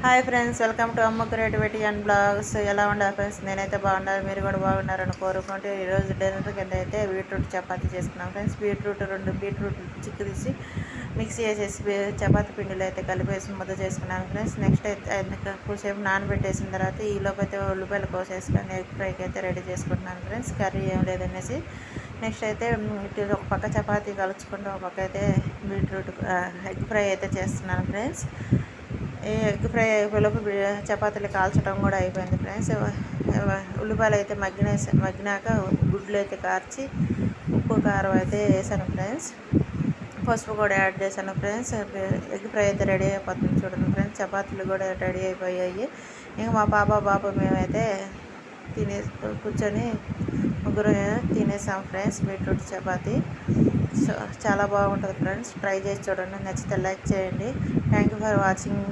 Hi friends, welcome to అమ్మ creativity and blogs. ఎలా ఉండాలి ఫ్రెండ్స్? నేనైతే బాగున్నారు, మీరు కూడా బాగున్నారని కోరుకుంటే ఈరోజు డిన్నర్ కింద అయితే బీట్రూట్ చపాతీ చేసుకున్నాం ఫ్రెండ్స్. రెండు బీట్రూట్ చిక్కు తీసి మిక్సీ వేసేసి చపాతీ పిండిలో అయితే కలిపేసి ముద్ద చేసుకున్నాను ఫ్రెండ్స్. నెక్స్ట్ అయితే కొంచెంసేపు నానబెట్టేసిన తర్వాత ఈలోపు అయితే ఉల్లిపాయలు కోసేసుకొని ఎగ్ ఫ్రైకి అయితే రెడీ చేసుకుంటున్నాను ఫ్రెండ్స్. కర్రీ ఏం లేదనేసి నెక్స్ట్ అయితే ఇటు ఒక పక్క చపాతీ కలుచుకుంటూ ఒక పక్క అయితే బీట్రూట్ ఎగ్ ఫ్రై అయితే చేస్తున్నాను ఫ్రెండ్స్. ఈ ఎగ్ ఫ్రై అయిపోయేలోపు చపాతీలు కాల్చడం కూడా అయిపోయింది ఫ్రెండ్స్. ఉల్లిపాయలు అయితే మగ్గినాక గుడ్లు అయితే కార్చి ఉప్పు కారం అయితే వేసాను ఫ్రెండ్స్. పసుపు కూడా యాడ్ చేశాను ఫ్రెండ్స్. ఎగ్ ఫ్రై అయితే రెడీ అయిపోతుంది చూడండి ఫ్రెండ్స్. చపాతీలు కూడా రెడీ అయిపోయాయి. ఇంకా మా బాబు మేమైతే కూర్చొని ముగ్గురు తినేసాం ఫ్రెండ్స్ బీట్రూట్ చపాతీ. చాలా బాగుంటుంది ఫ్రెండ్స్. ట్రై చేసి చూడండి, నచ్చితే లైక్ చేయండి. Thank you for watching.